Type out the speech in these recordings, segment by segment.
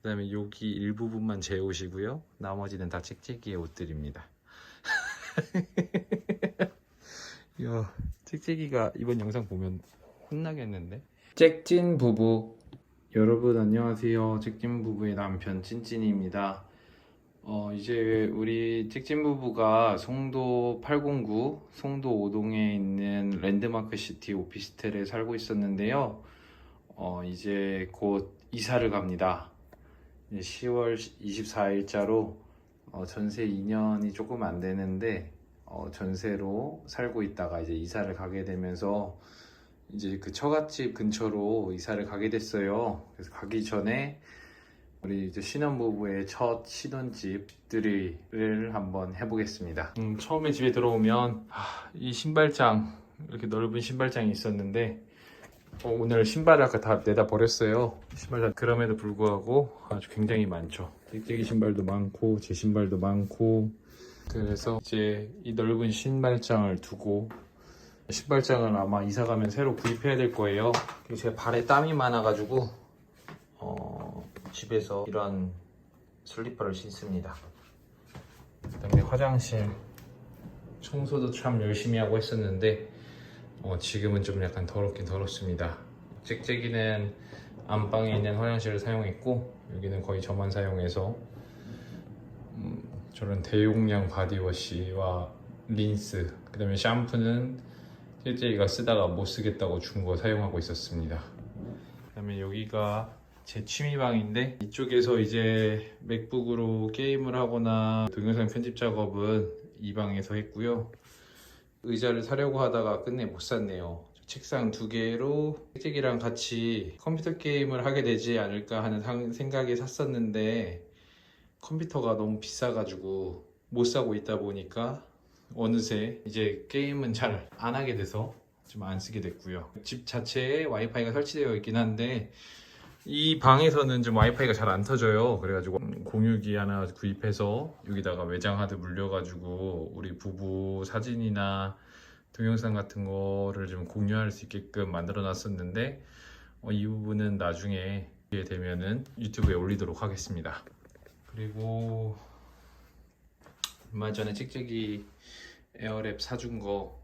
그다음에 여기 일부분만 제 옷이고요. 나머지는 다 짹짹이의 옷들입니다. 야, 짹짹이가 이번 영상 보면 혼나겠는데? 짹찐 부부. 여러분 안녕하세요. 짹찐 부부의 남편 찐찐입니다. 이제 우리 짹찐 부부가 송도 809, 송도 5동에 있는 랜드마크 시티 오피스텔에 살고 있었는데요. 이제 곧 이사를 갑니다. 10월 24일자로 전세 2년이 조금 안 되는데 전세로 살고 있다가 이제 이사를 가게 되면서 이제 그 처갓집 근처로 이사를 가게 됐어요. 그래서 가기 전에 우리 이제 신혼부부의 첫 신혼집들이를 한번 해보겠습니다. 처음에 집에 들어오면 이 신발장, 이렇게 넓은 신발장이 있었는데 오늘 신발을 아까 다 내다 버렸어요. 신발장. 그럼에도 불구하고 아주 굉장히 많죠. 짹짹이 신발도 많고 제 신발도 많고, 그래서 이제 이 넓은 신발장을 두고, 신발장을 아마 이사 가면 새로 구입해야 될 거예요. 제가 발에 땀이 많아가지고 집에서 이런 슬리퍼를 신습니다. 그다음에 화장실 청소도 참 열심히 하고 했었는데 지금은 좀 약간 더럽긴 더럽습니다. 짹짹이는 안방에 있는 화장실을 사용했고, 여기는 거의 저만 사용해서 저런 대용량 바디워시와 린스, 그 다음에 샴푸는 짹짹이가 쓰다가 못 쓰겠다고 준 거 사용하고 있었습니다. 그 다음에 여기가 제 취미방인데, 이쪽에서 이제 맥북으로 게임을 하거나 동영상 편집 작업은 이 방에서 했고요. 의자를 사려고 하다가 끝내 못 샀네요. 책상 2개로 짹짹이랑 같이 컴퓨터 게임을 하게 되지 않을까 하는 생각에 샀었는데, 컴퓨터가 너무 비싸가지고 못 사고 있다 보니까 어느새 이제 게임은 잘 안 하게 돼서 좀 안 쓰게 됐고요. 집 자체에 와이파이가 설치되어 있긴 한데 이 방에서는 좀 와이파이가 잘 안 터져요. 그래가지고 공유기 하나 구입해서 여기다가 외장 하드 물려가지고 우리 부부 사진이나 동영상 같은 거를 좀 공유할 수 있게끔 만들어 놨었는데 이 부분은 나중에 기회 되면은 유튜브에 올리도록 하겠습니다. 그리고 얼마 전에 짹짹이 에어랩 사준 거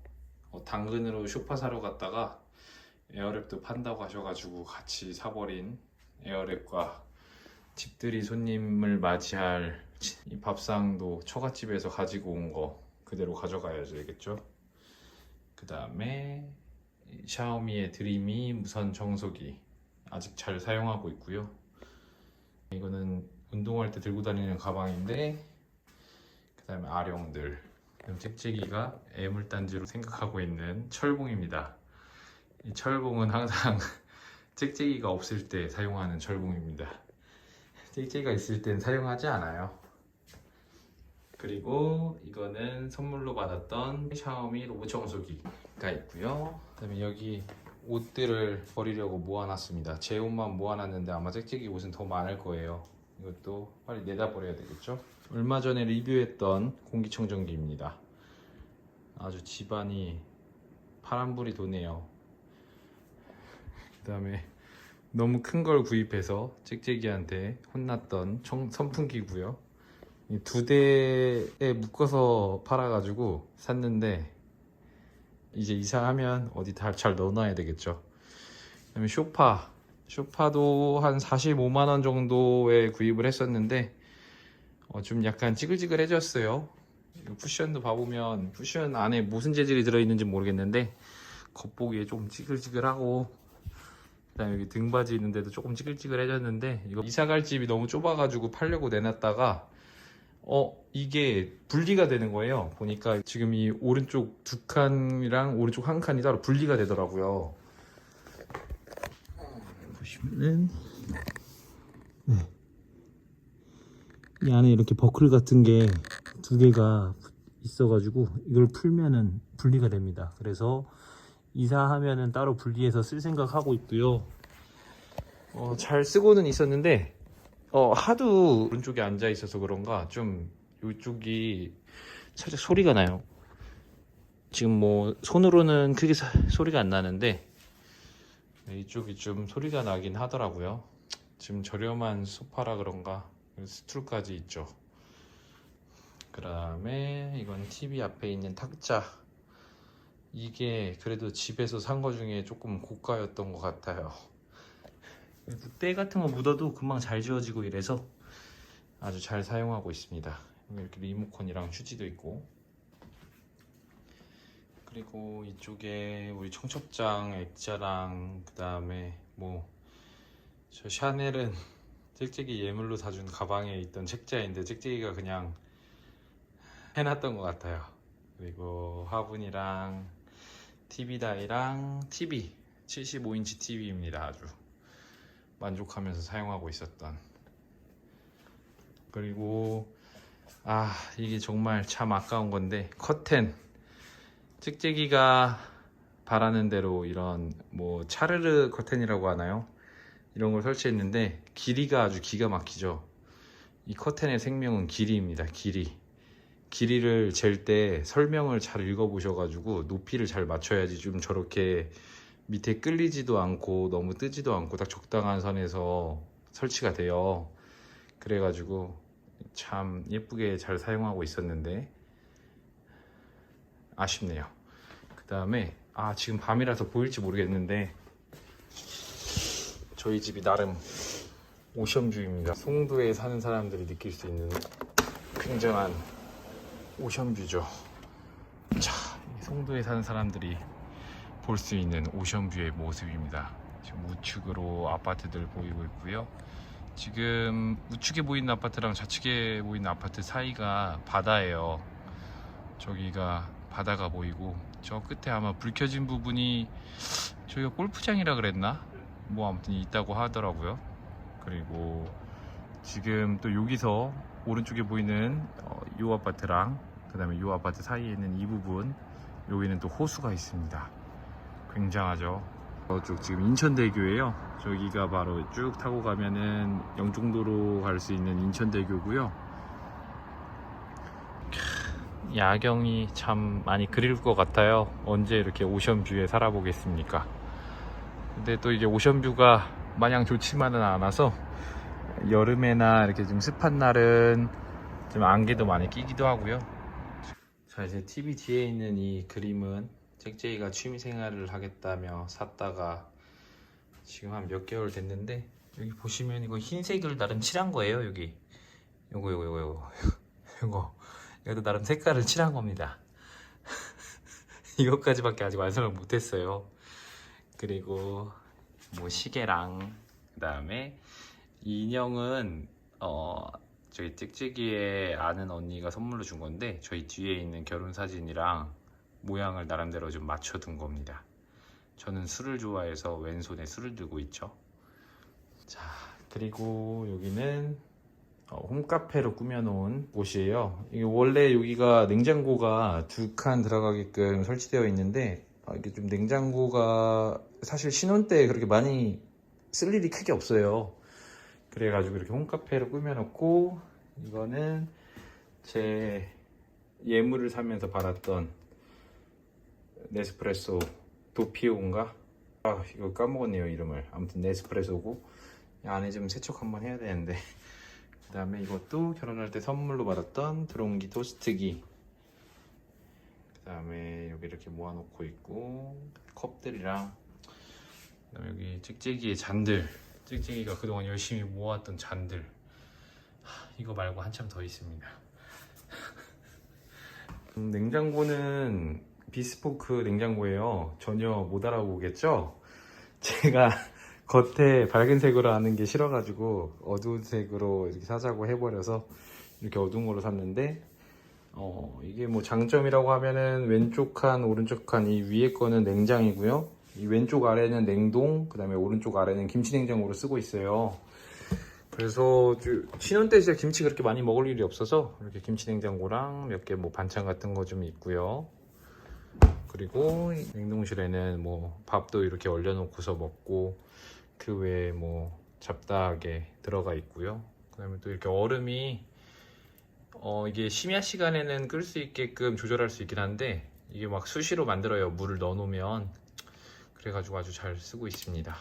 당근으로 쇼파 사러 갔다가 에어랩도 판다고 하셔가지고 같이 사버린 에어랩과 집들이 손님을 맞이할 이 밥상도 처갓집에서 가지고 온 거 그대로 가져가야죠 되겠죠. 그 다음에 샤오미의 드리미 무선 청소기 아직 잘 사용하고 있고요. 이거는 운동할 때 들고 다니는 가방인데, 그 다음에 아령들, 짹짹이가 애물단지로 생각하고 있는 철봉입니다. 이 철봉은 항상 짹짹이가 없을 때 사용하는 철봉입니다. 짹짹이가 있을 땐 사용하지 않아요. 그리고 이거는 선물로 받았던 샤오미 로봇 청소기가 있고요. 그 다음에 여기 옷들을 버리려고 모아놨습니다. 제 옷만 모아놨는데 아마 짹짹이 옷은 더 많을 거예요. 이것도 빨리 내다 버려야 되겠죠. 얼마 전에 리뷰했던 공기청정기입니다. 아주 집안이 파란불이 도네요. 그 다음에 너무 큰 걸 구입해서 짹짹이한테 혼났던 선풍기고요. 이 2대에 묶어서 팔아가지고 샀는데 이제 이사하면 어디 다 잘 넣어놔야 되겠죠. 그 다음에 쇼파도 한 45만원 정도에 구입을 했었는데 좀 약간 찌글찌글해졌어요. 쿠션도 봐보면 쿠션 안에 무슨 재질이 들어있는지 모르겠는데 겉보기에 조금 찌글찌글하고, 그 다음에 여기 등받이 있는데도 조금 찌글찌글해졌는데, 이거 이사갈 집이 너무 좁아가지고 팔려고 내놨다가 이게 분리가 되는 거예요. 보니까 지금 이 오른쪽 2칸이랑 오른쪽 1칸이 따로 분리가 되더라고요. 보시면은 이 안에 이렇게 버클 같은 게 2개가 있어가지고 이걸 풀면은 분리가 됩니다. 그래서 이사하면은 따로 분리해서 쓸 생각하고 있고요. 잘 쓰고는 있었는데 하도 오른쪽에 앉아 있어서 그런가 좀 이쪽이 살짝 소리가 나요. 지금 뭐 손으로는 크게 소리가 안 나는데 이쪽이 좀 소리가 나긴 하더라고요. 지금 저렴한 소파라 그런가 스툴까지 있죠. 그 다음에 이건 TV 앞에 있는 탁자. 이게 그래도 집에서 산 거 중에 조금 고가였던 것 같아요. 때 같은 거 묻어도 금방 잘 지워지고 이래서 아주 잘 사용하고 있습니다. 이렇게 리모컨이랑 휴지도 있고, 그리고 이쪽에 우리 청첩장 액자랑, 그 다음에 뭐 저 샤넬은 짹짹이 예물로 사준 가방에 있던 책자인데 짹짹이가 그냥 해놨던 것 같아요. 그리고 화분이랑 TV 다이랑 TV 75인치 TV입니다. 아주 만족하면서 사용하고 있었던. 그리고 이게 정말 참 아까운 건데, 커튼. 짹짹이가 바라는 대로 이런 뭐 차르르 커튼이라고 하나요? 이런 걸 설치했는데 길이가 아주 기가 막히죠. 이 커튼의 생명은 길이입니다. 길이를 잴 때 설명을 잘 읽어보셔가지고 높이를 잘 맞춰야지 좀 저렇게 밑에 끌리지도 않고 너무 뜨지도 않고 딱 적당한 선에서 설치가 돼요. 그래가지고 참 예쁘게 잘 사용하고 있었는데 아쉽네요. 그 다음에 지금 밤이라서 보일지 모르겠는데 저희 집이 나름 오션뷰입니다. 송도에 사는 사람들이 느낄 수 있는 굉장한 오션뷰죠. 자, 송도에 사는 사람들이 볼 수 있는 오션뷰의 모습입니다. 지금 우측으로 아파트들 보이고 있고요. 지금 우측에 보이는 아파트랑 좌측에 보이는 아파트 사이가 바다예요. 저기가 바다가 보이고, 저 끝에 아마 불 켜진 부분이 저기가 골프장이라 그랬나? 뭐 아무튼 있다고 하더라고요. 그리고 지금 또 여기서 오른쪽에 보이는 이 아파트랑 그 다음에 이 아파트 사이에 있는 이 부분, 여기는 또 호수가 있습니다. 굉장하죠. 저쪽 지금 인천대교예요. 저기가 바로 쭉 타고 가면은 영종도로 갈 수 있는 인천대교고요. 야경이 참 많이 그리울 것 같아요. 언제 이렇게 오션뷰에 살아보겠습니까? 근데 또 이게 오션뷰가 마냥 좋지만은 않아서 여름에나 이렇게 좀 습한 날은 좀 안개도 많이 끼기도 하고요. 자, 이제 TV 뒤에 있는 이 그림은 짹짹이가 취미생활을 하겠다며 샀다가 지금 한 몇 개월 됐는데, 여기 보시면 이거 흰색을 나름 칠한 거예요. 여기 이것도 나름 색깔을 칠한 겁니다. 이것까지밖에 아직 완성을 못했어요. 그리고 뭐 시계랑, 그 다음에 이 인형은 저희 짹짹이의 아는 언니가 선물로 준 건데, 저희 뒤에 있는 결혼 사진이랑 모양을 나름대로 좀 맞춰둔 겁니다. 저는 술을 좋아해서 왼손에 술을 들고 있죠. 자, 그리고 여기는 홈카페로 꾸며놓은 곳이에요. 이게 원래 여기가 냉장고가 2칸 들어가게끔 설치되어 있는데, 이게 좀 냉장고가 사실 신혼 때 그렇게 많이 쓸 일이 크게 없어요. 그래가지고 이렇게 홈카페로 꾸며놓고, 이거는 제 예물을 사면서 받았던 네스프레소 도피오인가? 이거 까먹었네요, 이름을. 아무튼 네스프레소고, 안에 좀 세척 한번 해야 되는데. 그 다음에 이것도 결혼할 때 선물로 받았던 드론기 토스트기. 그 다음에 여기 이렇게 모아놓고 있고, 컵들이랑, 그 다음에 여기 짹짹이의 잔들, 짹짹이가 그동안 열심히 모았던 잔들. 이거 말고 한참 더 있습니다. 냉장고는 비스포크 냉장고예요. 전혀 못 알아보겠죠? 제가 겉에 밝은 색으로 하는 게 싫어가지고 어두운 색으로 이렇게 사자고 해버려서 이렇게 어두운 걸로 샀는데, 이게 뭐 장점이라고 하면은 왼쪽 칸 오른쪽 칸 이 위에 거는 냉장이고요, 이 왼쪽 아래는 냉동, 그 다음에 오른쪽 아래는 김치냉장고로 쓰고 있어요. 그래서 신혼 때 진짜 김치 그렇게 많이 먹을 일이 없어서 이렇게 김치냉장고랑 몇 개 뭐 반찬 같은 거 좀 있고요. 그리고 냉동실에는 뭐 밥도 이렇게 얼려놓고서 먹고, 그 외에 뭐 잡다하게 들어가 있고요. 그 다음에 또 이렇게 얼음이 이게 심야 시간에는 끓을 수 있게끔 조절할 수 있긴 한데, 이게 막 수시로 만들어요, 물을 넣어 놓으면. 그래가지고 아주 잘 쓰고 있습니다.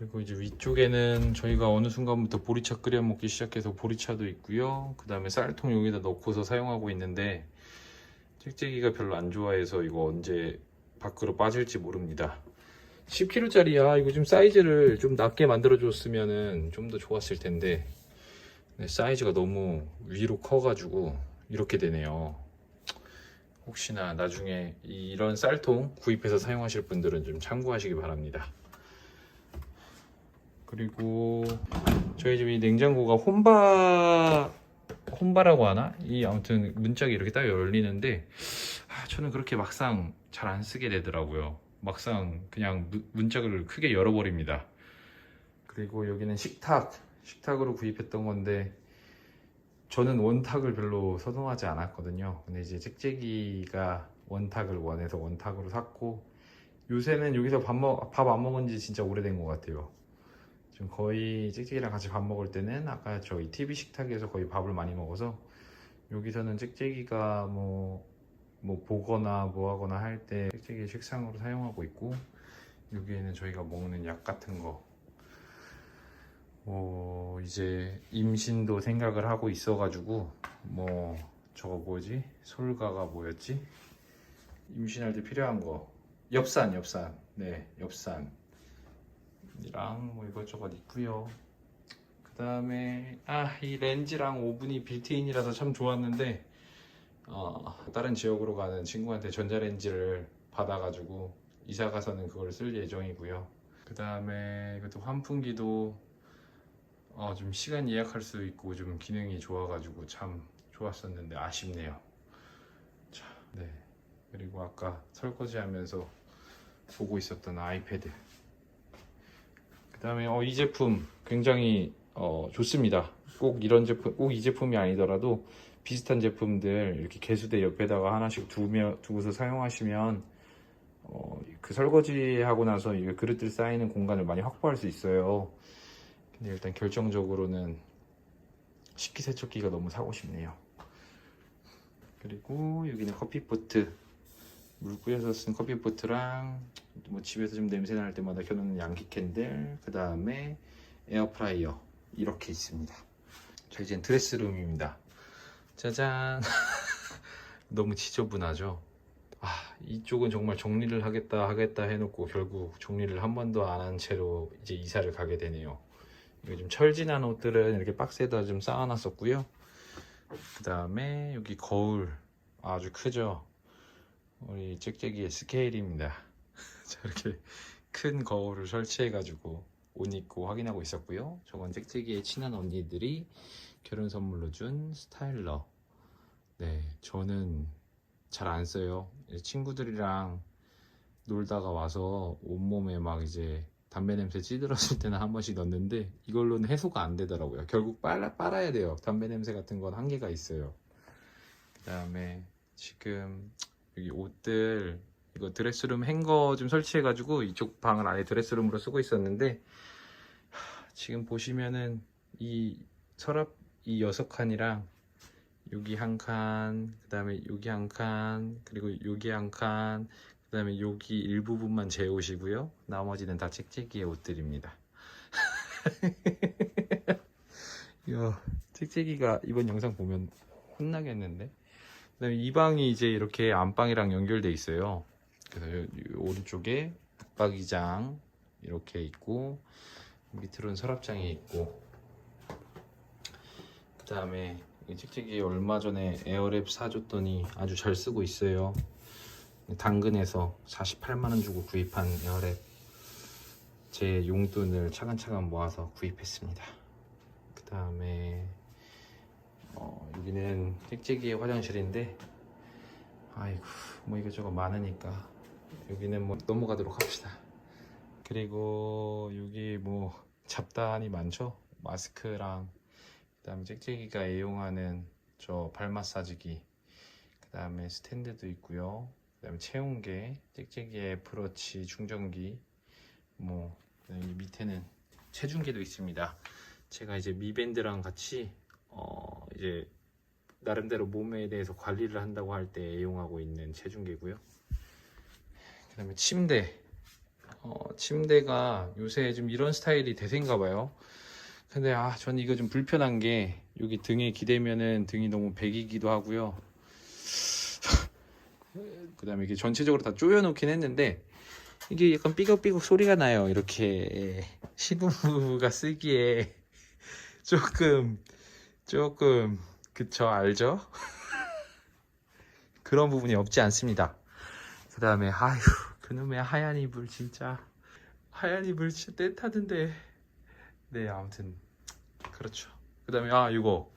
그리고 이제 위쪽에는 저희가 어느 순간부터 보리차 끓여 먹기 시작해서 보리차도 있고요. 그 다음에 쌀통 여기다 넣고서 사용하고 있는데 짹짹이가 별로 안 좋아해서 이거 언제 밖으로 빠질지 모릅니다. 10kg짜리야. 이거 좀 사이즈를 좀 낮게 만들어줬으면 좀 더 좋았을 텐데 사이즈가 너무 위로 커가지고 이렇게 되네요. 혹시나 나중에 이런 쌀통 구입해서 사용하실 분들은 좀 참고하시기 바랍니다. 그리고 저희 집 이 냉장고가 혼바라고 하나? 이 아무튼 문짝이 이렇게 딱 열리는데 저는 그렇게 막상 잘 안 쓰게 되더라고요. 막상 그냥 문짝을 크게 열어버립니다. 그리고 여기는 식탁으로 구입했던 건데 저는 원탁을 별로 선호하지 않았거든요. 근데 이제 짹짹이가 원탁을 원해서 원탁으로 샀고 요새는 여기서 밥 안 먹은 지 진짜 오래된 것 같아요. 지금 거의 짹짹이랑 같이 밥 먹을 때는 아까 저희 TV 식탁에서 거의 밥을 많이 먹어서 여기서는 짹짹이가 뭐 보거나 뭐 하거나 할 때 짹짹이 식상으로 사용하고 있고 여기에는 저희가 먹는 약 같은 거 이제 임신도 생각을 하고 있어가지고 저거 뭐지? 솔가가 뭐였지? 임신할 때 필요한 거 엽산 네 엽산이랑 이것저것 있고요. 그 다음에 이 렌즈랑 오븐이 빌트인이라서 참 좋았는데 다른 지역으로 가는 친구한테 전자레인지를 받아가지고 이사 가서는 그걸 쓸 예정이고요. 그 다음에 이것도 환풍기도 좀 시간 예약할 수 있고 좀 기능이 좋아가지고 참 좋았었는데 아쉽네요. 자, 네. 그리고 아까 설거지하면서 보고 있었던 아이패드. 그 다음에 이 제품 굉장히 좋습니다. 꼭 이런 제품, 꼭 이 제품이 아니더라도 비슷한 제품들 이렇게 개수대 옆에다가 하나씩 두고서 사용하시면 그 설거지하고 나서 이 그릇들 쌓이는 공간을 많이 확보할 수 있어요. 근데 일단 결정적으로는 식기세척기가 너무 사고 싶네요. 그리고 여기는 커피포트, 물 뿌려서 쓴 커피포트랑 집에서 좀 냄새 날 때마다 켜놓는 양키 캔들, 그 다음에 에어프라이어 이렇게 있습니다. 자, 이제는 드레스룸입니다. 짜잔. 너무 지저분하죠. 이쪽은 정말 정리를 하겠다 해놓고 결국 정리를 한 번도 안 한 채로 이제 이사를 가게 되네요. 이거 좀 철진한 옷들은 이렇게 박스에다 좀 쌓아놨었고요. 그 다음에 여기 거울 아주 크죠. 우리 짹짹이의 스케일입니다. 이렇게 큰 거울을 설치해가지고 옷 입고 확인하고 있었고요. 저건 짹짹이의 친한 언니들이 결혼 선물로 준 스타일러. 네, 저는 잘 안 써요. 친구들이랑 놀다가 와서 온몸에 막 이제 담배 냄새 찌들었을 때는 한 번씩 넣는데 이걸로는 해소가 안 되더라고요. 결국 빨아야 돼요. 담배 냄새 같은 건 한계가 있어요. 그 다음에 지금 여기 옷들 이거 드레스룸 행거 좀 설치해가지고 이쪽 방을 아예 드레스룸으로 쓰고 있었는데 지금 보시면은 이 서랍 이 6칸이랑 여기 한 칸, 그 다음에 여기 한 칸, 그리고 여기 한 칸, 그 다음에 여기 일부분만 제 옷이고요. 나머지는 다 짹짹이의 옷들입니다. 이야, 짹짹이가 이번 영상 보면 혼나겠는데? 그 다음에 이 방이 이제 이렇게 안방이랑 연결돼 있어요. 그래서 오른쪽에 붙박이장 이렇게 있고 밑으로는 서랍장이 있고 그 다음에 짹짹이 얼마 전에 에어랩 사줬더니 아주 잘 쓰고 있어요. 당근에서 48만원 주고 구입한 에어랩 제 용돈을 차근차근 모아서 구입했습니다. 그 다음에 여기는 짹짹이의 화장실인데 아이고 뭐 이것저것 많으니까 여기는 뭐 넘어가도록 합시다. 그리고 여기 뭐 잡다한이 많죠. 마스크랑 그 다음에 짹짹이가 애용하는 저 발 마사지기, 그 다음에 스탠드도 있고요. 그 다음에 체온계, 짹짹이의 애플워치 충전기, 이 밑에는 체중계도 있습니다. 제가 이제 미밴드랑 같이 이제 나름대로 몸에 대해서 관리를 한다고 할 때 애용하고 있는 체중계고요. 그 다음에 침대, 침대가 요새 좀 이런 스타일이 대세인가 봐요. 근데 전 이거 좀 불편한 게 여기 등에 기대면은 등이 너무 베기기도 하고요. 그 다음에 이게 전체적으로 다 조여놓긴 했는데 이게 약간 삐걱삐걱 소리가 나요. 이렇게 신혼부부가 쓰기에 조금 그쵸, 알죠? 그런 부분이 없지 않습니다. 그 다음에 아휴, 그놈의 하얀 이불 진짜 떼타던데. 네, 아무튼 그렇죠. 그 다음에 이거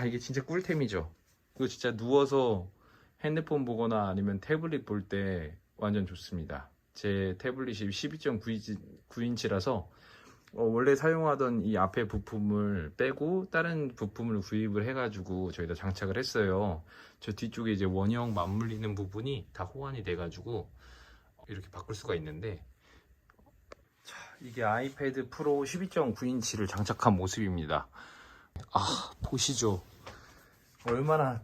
이게 진짜 꿀템이죠. 이거 진짜 누워서 핸드폰 보거나 아니면 태블릿 볼 때 완전 좋습니다. 제 태블릿이 12.9인치라서 원래 사용하던 이 앞에 부품을 빼고 다른 부품을 구입을 해가지고 저희가 장착을 했어요. 저 뒤쪽에 이제 원형 맞물리는 부분이 다 호환이 돼가지고 이렇게 바꿀 수가 있는데, 자, 이게 아이패드 프로 12.9인치를 장착한 모습입니다. 보시죠. 얼마나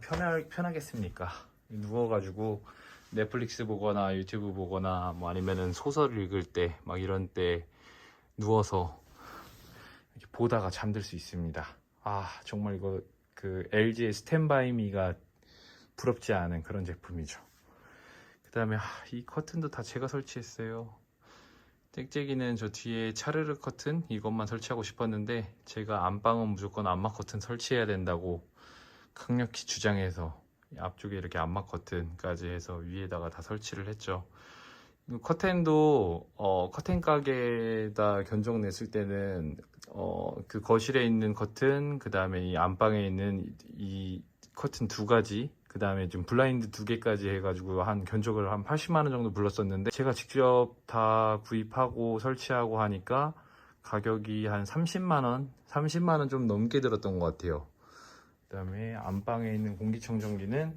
편하겠습니까? 누워가지고 넷플릭스 보거나 유튜브 보거나 뭐 아니면은 소설 읽을 때 막 이런 때 누워서 이렇게 보다가 잠들 수 있습니다. 정말 이거 그 LG의 스탠바이미가 부럽지 않은 그런 제품이죠. 그 다음에 이 커튼도 다 제가 설치했어요. 짹짹이는 저 뒤에 차르르 커튼 이것만 설치하고 싶었는데 제가 안방은 무조건 안마 커튼 설치해야 된다고 강력히 주장해서 앞쪽에 이렇게 안마 커튼까지 해서 위에다가 다 설치를 했죠. 커튼도 커튼 가게에다 견적 냈을 때는 그 거실에 있는 커튼, 그 다음에 이 안방에 있는 이 커튼 두 가지, 그 다음에 좀 블라인드 두 개까지 해가지고 한 견적을 한 80만 원 정도 불렀었는데 제가 직접 다 구입하고 설치하고 하니까 가격이 한 30만 원 좀 넘게 들었던 것 같아요. 그 다음에 안방에 있는 공기청정기는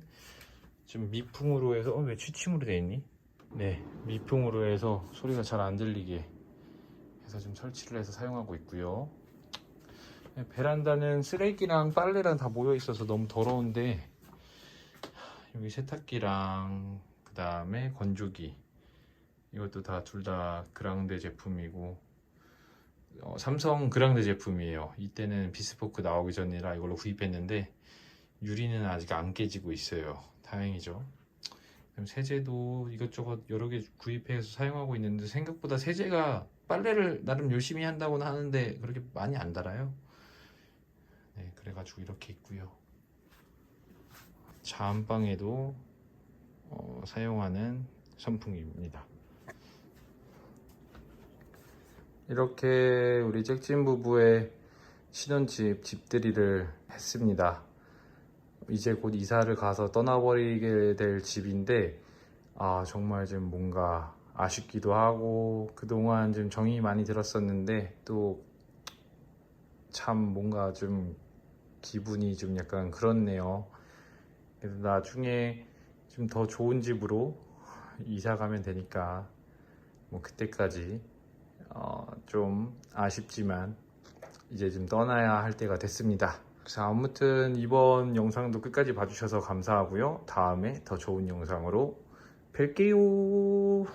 좀 미풍으로 해서 왜 취침으로 되어 있니? 네, 미풍으로 해서 소리가 잘 안 들리게 해서 좀 설치를 해서 사용하고 있고요. 베란다는 쓰레기랑 빨래랑 다 모여 있어서 너무 더러운데 여기 세탁기랑 그 다음에 건조기 이것도 다 둘 다 그랑데 제품이고 삼성 그랑데 제품이에요. 이때는 비스포크 나오기 전이라 이걸로 구입했는데 유리는 아직 안 깨지고 있어요. 다행이죠. 세제도 이것저것 여러 개 구입해서 사용하고 있는데 생각보다 세제가 빨래를 나름 열심히 한다고는 하는데 그렇게 많이 안 달아요. 네, 그래가지고 이렇게 있고요. 자안방에도 사용하는 선풍기입니다. 이렇게 우리 짹찐 부부의 신혼집 집들이를 했습니다. 이제 곧 이사를 가서 떠나버리게 될 집인데 정말 좀 뭔가 아쉽기도 하고 그동안 좀 정이 많이 들었었는데 또 참 뭔가 좀 기분이 좀 약간 그렇네요. 그래서 나중에 좀 더 좋은 집으로 이사 가면 되니까 뭐 그때까지 좀 아쉽지만 이제 좀 떠나야 할 때가 됐습니다. 그래서 아무튼 이번 영상도 끝까지 봐주셔서 감사하고요. 다음에 더 좋은 영상으로 뵐게요.